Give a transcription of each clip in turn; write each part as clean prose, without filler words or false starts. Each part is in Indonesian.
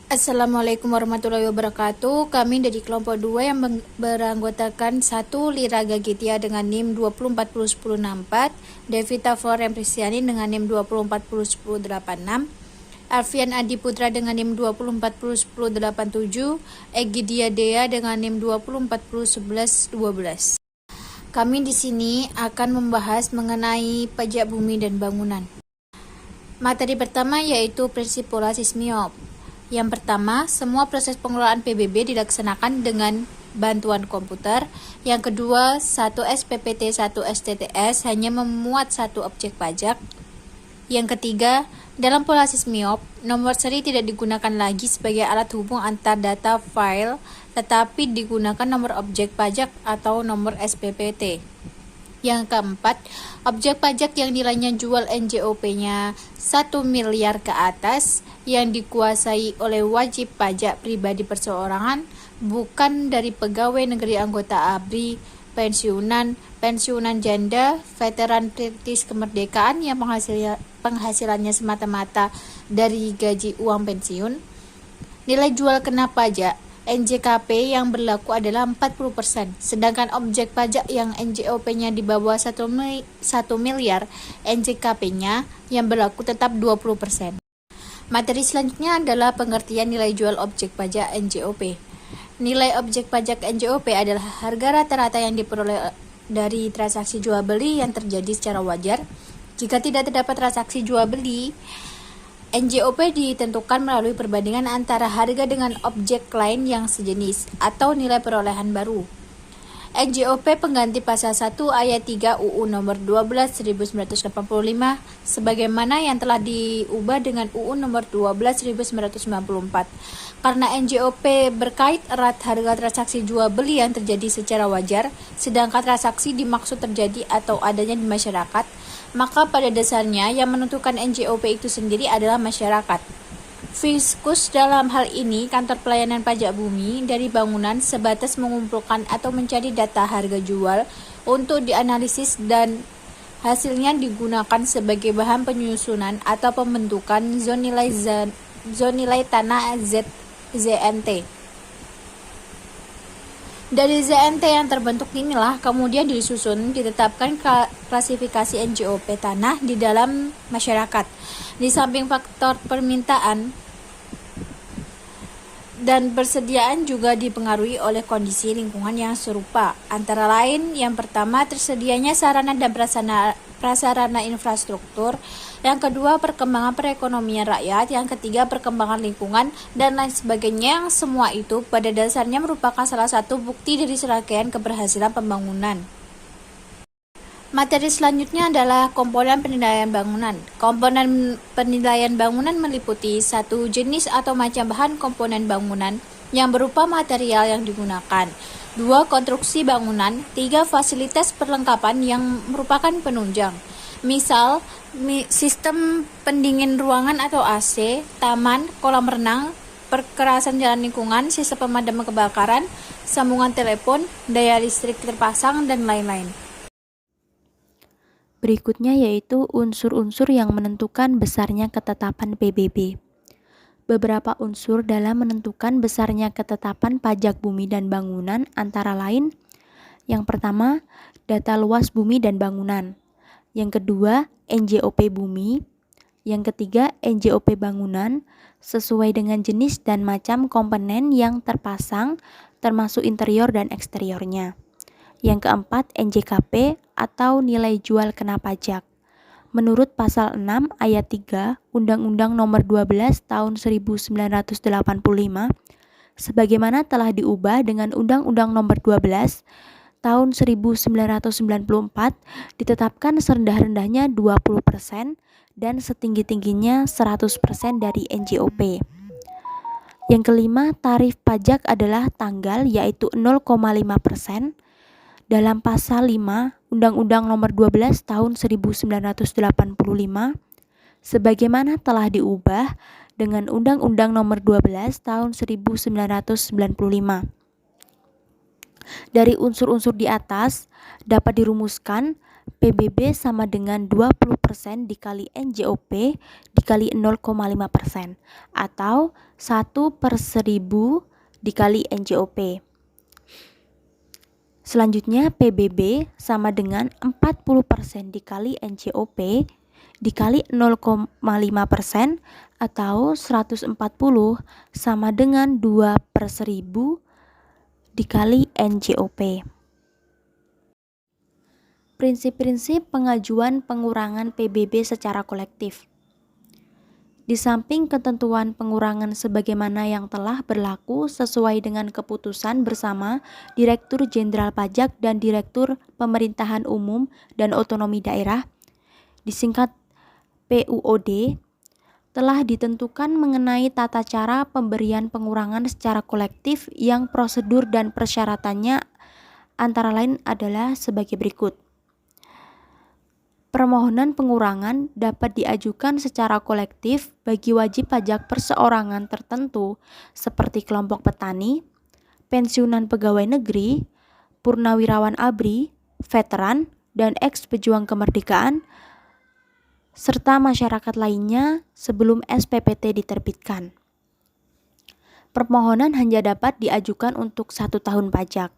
Assalamualaikum warahmatullahi wabarakatuh. Kami dari kelompok 2 yang beranggotakan 1 Lira Gagitia dengan NIM 20401064, Devita Florem Pristiani dengan NIM 20401086, Alfian Adi Putra dengan NIM 20401087, Egidia Dea dengan NIM 20401112. Kami di sini akan membahas mengenai pajak bumi dan bangunan. Materi pertama yaitu prinsip pola sismiop. Yang pertama, semua proses pengelolaan PBB dilaksanakan dengan bantuan komputer. Yang kedua, 1 SPPT 1 STTS hanya memuat satu objek pajak. Yang ketiga, dalam pola sismiop, nomor seri tidak digunakan lagi sebagai alat hubung antar data file, tetapi digunakan nomor objek pajak atau nomor SPPT. Yang keempat, objek pajak yang nilainya jual NJOP-nya 1 miliar ke atas yang dikuasai oleh wajib pajak pribadi perseorangan, bukan dari pegawai negeri anggota ABRI, pensiunan janda, veteran kritis kemerdekaan yang penghasilannya semata-mata dari gaji uang pensiun. Nilai jual kena pajak NJKP yang berlaku adalah 40%, sedangkan objek pajak yang NJOP-nya di bawah 1 miliar, NJKP-nya yang berlaku tetap 20%. Materi selanjutnya adalah pengertian nilai jual objek pajak NJOP. Nilai objek pajak NJOP adalah harga rata-rata yang diperoleh dari transaksi jual beli yang terjadi secara wajar. Jika tidak terdapat transaksi jual beli, NJOP ditentukan melalui perbandingan antara harga dengan objek lain yang sejenis atau nilai perolehan baru. NJOP pengganti pasal 1 ayat 3 UU nomor 12 1985 sebagaimana yang telah diubah dengan UU nomor 12 1994. Karena NJOP berkait erat harga transaksi jual beli yang terjadi secara wajar, sedangkan transaksi dimaksud terjadi atau adanya di masyarakat, maka pada dasarnya yang menentukan NJOP itu sendiri adalah masyarakat. Fiskus dalam hal ini kantor pelayanan pajak bumi dari bangunan sebatas mengumpulkan atau mencari data harga jual untuk dianalisis dan hasilnya digunakan sebagai bahan penyusunan atau pembentukan zon nilai tanah ZNT. Dari ZNT yang terbentuk inilah kemudian ditetapkan klasifikasi NJOP tanah di dalam masyarakat. Di samping faktor permintaan dan persediaan juga dipengaruhi oleh kondisi lingkungan yang serupa. Antara lain, yang pertama tersedianya sarana dan prasarana infrastruktur, yang kedua perkembangan perekonomian rakyat, yang ketiga perkembangan lingkungan, dan lain sebagainya, yang semua itu pada dasarnya merupakan salah satu bukti dari serangkaian keberhasilan pembangunan. Materi selanjutnya adalah komponen penilaian bangunan. Komponen penilaian bangunan meliputi 1 jenis atau macam bahan komponen bangunan yang berupa material yang digunakan, 2 konstruksi bangunan, 3 fasilitas perlengkapan yang merupakan penunjang. Misal, sistem pendingin ruangan atau AC, taman, kolam renang, perkerasan jalan lingkungan, sistem pemadam kebakaran, sambungan telepon, daya listrik terpasang, dan lain-lain. Berikutnya yaitu unsur-unsur yang menentukan besarnya ketetapan PBB. Beberapa unsur dalam menentukan besarnya ketetapan pajak bumi dan bangunan antara lain: yang pertama, data luas bumi dan bangunan. Yang kedua, NJOP bumi. Yang ketiga, NJOP bangunan sesuai dengan jenis dan macam komponen yang terpasang termasuk interior dan eksteriornya. Yang keempat, NJKP atau nilai jual kena pajak. Menurut pasal 6 ayat 3 Undang-Undang Nomor 12 Tahun 1985 sebagaimana telah diubah dengan Undang-Undang Nomor 12 Tahun 1994 ditetapkan serendah-rendahnya 20% dan setinggi-tingginya 100% dari NJOP. Yang kelima, tarif pajak adalah tanggal yaitu 0,5%. Dalam pasal 5 Undang-Undang Nomor 12 Tahun 1985 sebagaimana telah diubah dengan Undang-Undang Nomor 12 Tahun 1995. Dari unsur-unsur di atas dapat dirumuskan PBB sama dengan 20% dikali NJOP dikali 0,5% atau 1/1000 dikali NJOP. Selanjutnya PBB sama dengan 40% dikali NJOP dikali 0,5% atau 140 sama dengan 2/1000 dikali NJOP. Prinsip-prinsip pengajuan pengurangan PBB secara kolektif. Di samping ketentuan pengurangan sebagaimana yang telah berlaku sesuai dengan keputusan bersama Direktur Jenderal Pajak dan Direktur Pemerintahan Umum dan Otonomi Daerah, disingkat PUOD, telah ditentukan mengenai tata cara pemberian pengurangan secara kolektif yang prosedur dan persyaratannya antara lain adalah sebagai berikut. Permohonan pengurangan dapat diajukan secara kolektif bagi wajib pajak perseorangan tertentu seperti kelompok petani, pensiunan pegawai negeri, purnawirawan ABRI, veteran, dan eks-pejuang kemerdekaan, serta masyarakat lainnya sebelum SPPT diterbitkan. Permohonan hanya dapat diajukan untuk 1 tahun pajak.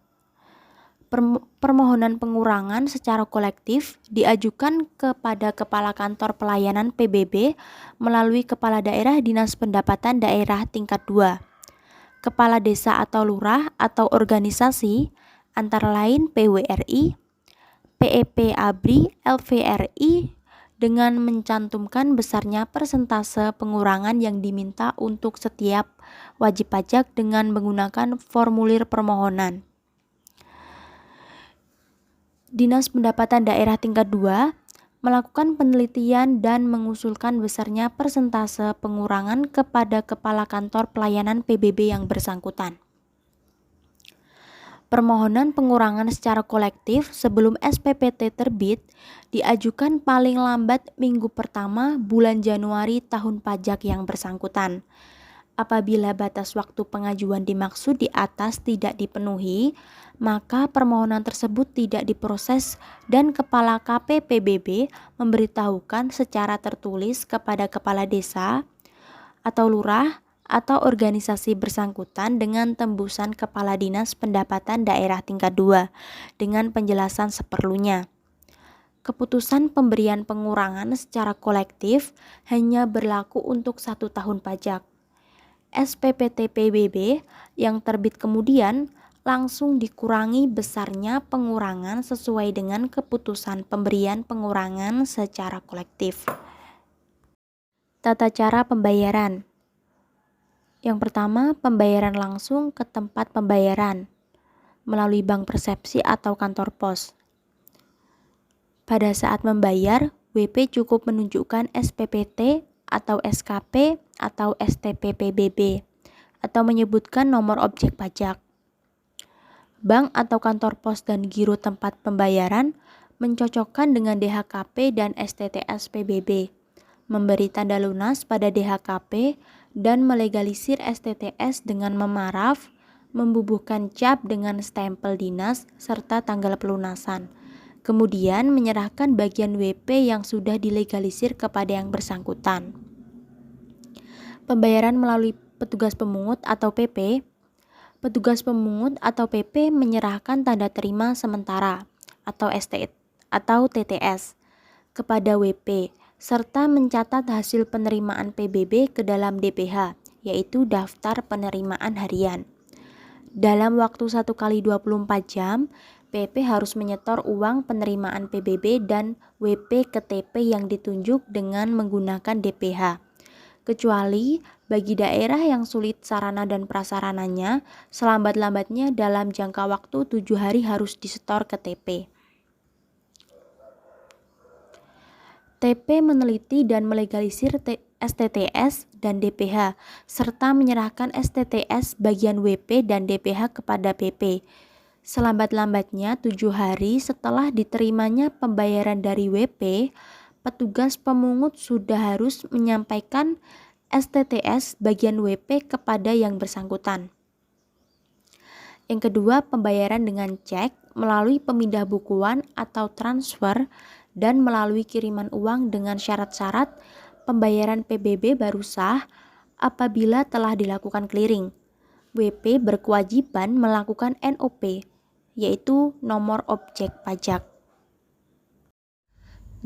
Permohonan pengurangan secara kolektif diajukan kepada Kepala Kantor Pelayanan PBB melalui Kepala Daerah Dinas Pendapatan Daerah tingkat 2, Kepala Desa atau Lurah atau organisasi antara lain PWRI, PEP ABRI, LVRI dengan mencantumkan besarnya persentase pengurangan yang diminta untuk setiap wajib pajak dengan menggunakan formulir permohonan. Dinas Pendapatan Daerah tingkat 2 melakukan penelitian dan mengusulkan besarnya persentase pengurangan kepada Kepala Kantor Pelayanan PBB yang bersangkutan. Permohonan pengurangan secara kolektif sebelum SPPT terbit diajukan paling lambat minggu pertama bulan Januari tahun pajak yang bersangkutan. Apabila batas waktu pengajuan dimaksud di atas tidak dipenuhi, maka permohonan tersebut tidak diproses dan Kepala KPPBB memberitahukan secara tertulis kepada Kepala Desa atau Lurah atau organisasi bersangkutan dengan tembusan Kepala Dinas Pendapatan Daerah tingkat 2 dengan penjelasan seperlunya. Keputusan pemberian pengurangan secara kolektif hanya berlaku untuk 1 tahun pajak. SPPT PBB yang terbit kemudian langsung dikurangi besarnya pengurangan sesuai dengan keputusan pemberian pengurangan secara kolektif. Tata cara pembayaran. Yang pertama, pembayaran langsung ke tempat pembayaran melalui bank persepsi atau kantor pos. Pada saat membayar, WP cukup menunjukkan SPPT atau SKP atau STP PBB atau menyebutkan nomor objek pajak. Bank atau kantor pos dan giro tempat pembayaran mencocokkan dengan DHKP dan STTS PBB, memberi tanda lunas pada DHKP dan melegalisir STTS dengan memaraf, membubuhkan cap dengan stempel dinas serta tanggal pelunasan. Kemudian menyerahkan bagian WP yang sudah dilegalisir kepada yang bersangkutan. Pembayaran melalui petugas pemungut atau PP. Petugas pemungut atau PP menyerahkan tanda terima sementara atau TTS kepada WP serta mencatat hasil penerimaan PBB ke dalam DPH, yaitu daftar penerimaan harian. Dalam waktu 1 kali 24 jam, PP harus menyetor uang penerimaan PBB dan WP ke TP yang ditunjuk dengan menggunakan DPH. Kecuali bagi daerah yang sulit sarana dan prasarananya, selambat-lambatnya dalam jangka waktu 7 hari harus disetor ke TP. TP meneliti dan melegalisir STTS dan DPH, serta menyerahkan STTS bagian WP dan DPH kepada PP. Selambat-lambatnya 7 hari setelah diterimanya pembayaran dari WP, petugas pemungut sudah harus menyampaikan STTS bagian WP kepada yang bersangkutan. Yang kedua, pembayaran dengan cek melalui pemindah bukuan atau transfer dan melalui kiriman uang dengan syarat-syarat pembayaran PBB baru sah apabila telah dilakukan clearing. WP berkewajiban melakukan NOP, yaitu nomor objek pajak.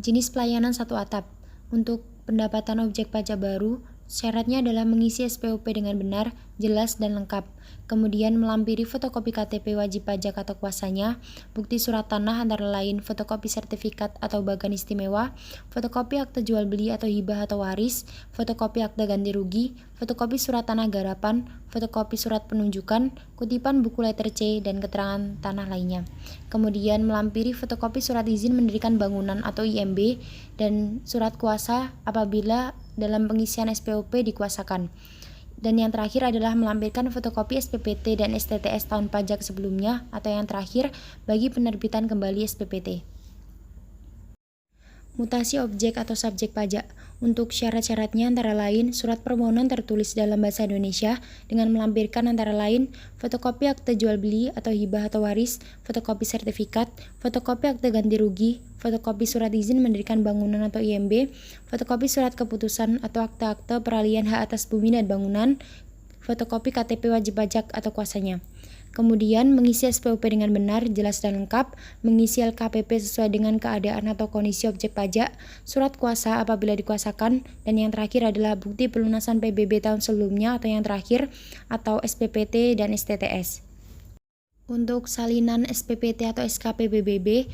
Jenis pelayanan satu atap. Untuk pendapatan objek pajak baru, syaratnya adalah mengisi SPOP dengan benar, jelas, dan lengkap. Kemudian melampiri fotokopi KTP wajib pajak atau kuasanya, bukti surat tanah antara lain fotokopi sertifikat atau bagan istimewa, fotokopi akte jual beli atau hibah atau waris, fotokopi akte ganti rugi, fotokopi surat tanah garapan, fotokopi surat penunjukan, kutipan buku letter C, dan keterangan tanah lainnya. Kemudian melampiri fotokopi surat izin mendirikan bangunan atau IMB dan surat kuasa apabila dalam pengisian SPOP dikuasakan. Dan yang terakhir adalah melampirkan fotokopi SPPT dan STTS tahun pajak sebelumnya atau yang terakhir bagi penerbitan kembali SPPT. Mutasi objek atau subjek pajak. Untuk syarat-syaratnya antara lain surat permohonan tertulis dalam bahasa Indonesia dengan melampirkan antara lain fotokopi akte jual beli atau hibah atau waris, fotokopi sertifikat, fotokopi akte ganti rugi, fotokopi surat izin mendirikan bangunan atau IMB, fotokopi surat keputusan atau akte-akte peralihan hak atas bumi dan bangunan, fotokopi KTP wajib pajak atau kuasanya. Kemudian mengisi SPOP dengan benar, jelas, dan lengkap, mengisi LKPP sesuai dengan keadaan atau kondisi objek pajak, surat kuasa apabila dikuasakan, dan yang terakhir adalah bukti pelunasan PBB tahun sebelumnya atau yang terakhir, atau SPPT dan STTS. Untuk salinan SPPT atau SKP PBB,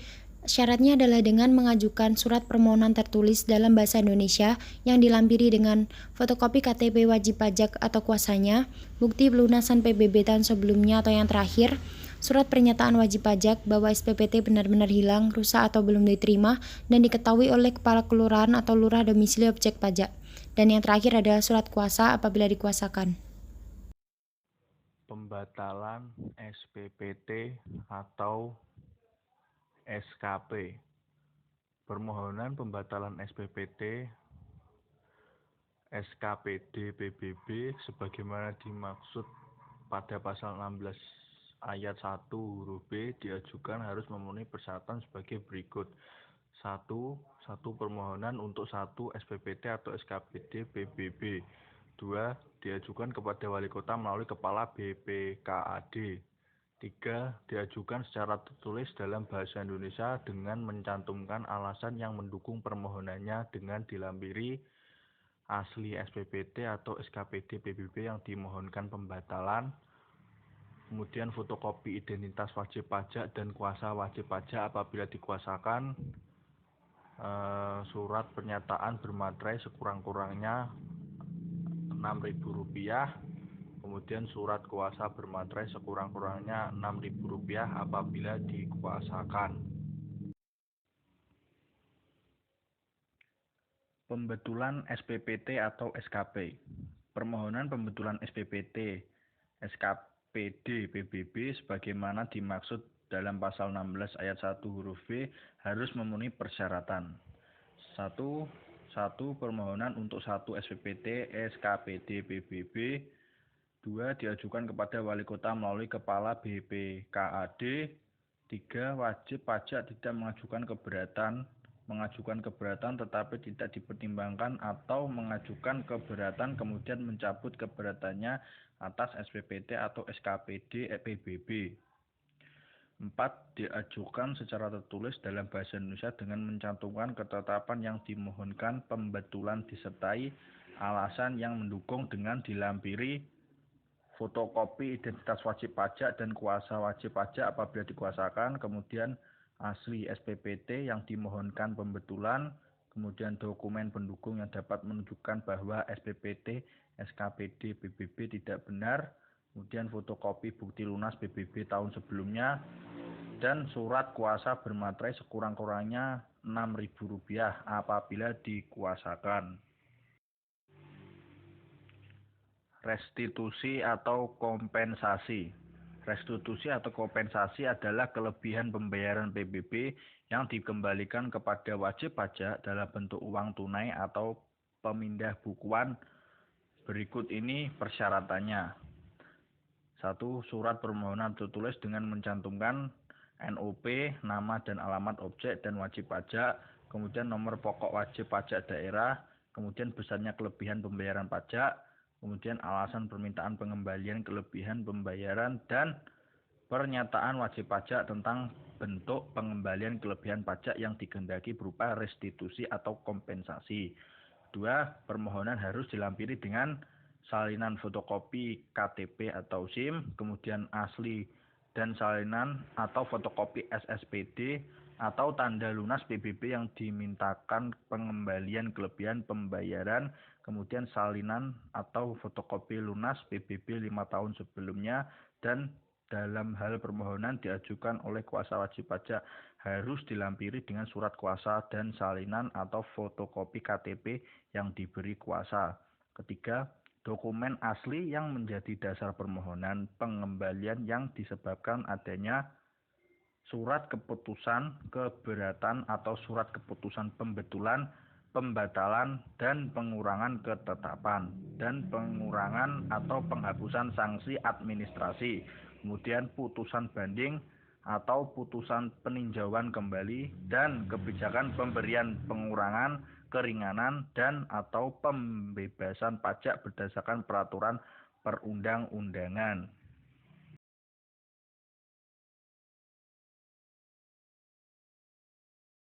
syaratnya adalah dengan mengajukan surat permohonan tertulis dalam bahasa Indonesia yang dilampiri dengan fotokopi KTP wajib pajak atau kuasanya, bukti pelunasan PBB tahun sebelumnya atau yang terakhir, surat pernyataan wajib pajak bahwa SPPT benar-benar hilang, rusak atau belum diterima dan diketahui oleh kepala kelurahan atau lurah domisili objek pajak. Dan yang terakhir adalah surat kuasa apabila dikuasakan. Pembatalan SPPT atau SKP. Permohonan pembatalan SPPT, SKPD, PBB sebagaimana dimaksud pada pasal 16 ayat 1 huruf B diajukan harus memenuhi persyaratan sebagai berikut. 1. Permohonan untuk 1 SPPT atau SKPD PBB. 2. Diajukan kepada wali kota melalui kepala BPKAD. 3. Diajukan secara tertulis dalam bahasa Indonesia dengan mencantumkan alasan yang mendukung permohonannya dengan dilampiri asli SPPT atau SKPD PBB yang dimohonkan pembatalan. Kemudian fotokopi identitas wajib pajak dan kuasa wajib pajak apabila dikuasakan. Surat pernyataan bermaterai sekurang-kurangnya Rp6.000. Kemudian surat kuasa bermaterai sekurang-kurangnya Rp6.000 apabila dikuasakan. Pembetulan SPPT atau SKP. Permohonan pembetulan SPPT, SKPD, PBB sebagaimana dimaksud dalam pasal 16 ayat 1 huruf B harus memenuhi persyaratan. 1. Permohonan untuk 1 SPPT, SKPD, PBB. 2. Diajukan kepada wali kota melalui kepala BPKAD. 3. Wajib pajak tidak mengajukan keberatan tetapi tidak dipertimbangkan atau mengajukan keberatan kemudian mencabut keberatannya atas SPPT atau SKPD PBB. 4. Diajukan secara tertulis dalam bahasa Indonesia dengan mencantumkan ketetapan yang dimohonkan pembetulan disertai alasan yang mendukung dengan dilampiri fotokopi identitas wajib pajak dan kuasa wajib pajak apabila dikuasakan, kemudian asli SPPT yang dimohonkan pembetulan, kemudian dokumen pendukung yang dapat menunjukkan bahwa SPPT, SKPD, PBB tidak benar, kemudian fotokopi bukti lunas PBB tahun sebelumnya, dan surat kuasa bermaterai sekurang-kurangnya Rp6.000 apabila dikuasakan. Restitusi atau kompensasi. Restitusi atau kompensasi adalah kelebihan pembayaran PBB yang dikembalikan kepada wajib pajak dalam bentuk uang tunai atau pemindah bukuan. Berikut ini persyaratannya. 1. Surat permohonan tertulis dengan mencantumkan NOP, nama dan alamat objek dan wajib pajak, kemudian nomor pokok wajib pajak daerah, kemudian besarnya kelebihan pembayaran pajak, kemudian alasan permintaan pengembalian kelebihan pembayaran, dan pernyataan wajib pajak tentang bentuk pengembalian kelebihan pajak yang dikehendaki berupa restitusi atau kompensasi. 2. Permohonan harus dilampiri dengan salinan fotokopi KTP atau SIM, kemudian asli dan salinan atau fotokopi SSPD atau tanda lunas PBB yang dimintakan pengembalian kelebihan pembayaran, kemudian salinan atau fotokopi lunas PBB 5 tahun sebelumnya, dan dalam hal permohonan diajukan oleh kuasa wajib pajak harus dilampiri dengan surat kuasa dan salinan atau fotokopi KTP yang diberi kuasa. 3. Dokumen asli yang menjadi dasar permohonan pengembalian yang disebabkan adanya surat keputusan keberatan atau surat keputusan pembetulan, pembatalan, dan pengurangan ketetapan, dan pengurangan atau penghapusan sanksi administrasi, kemudian putusan banding atau putusan peninjauan kembali, dan kebijakan pemberian pengurangan, keringanan, dan atau pembebasan pajak berdasarkan peraturan perundang-undangan.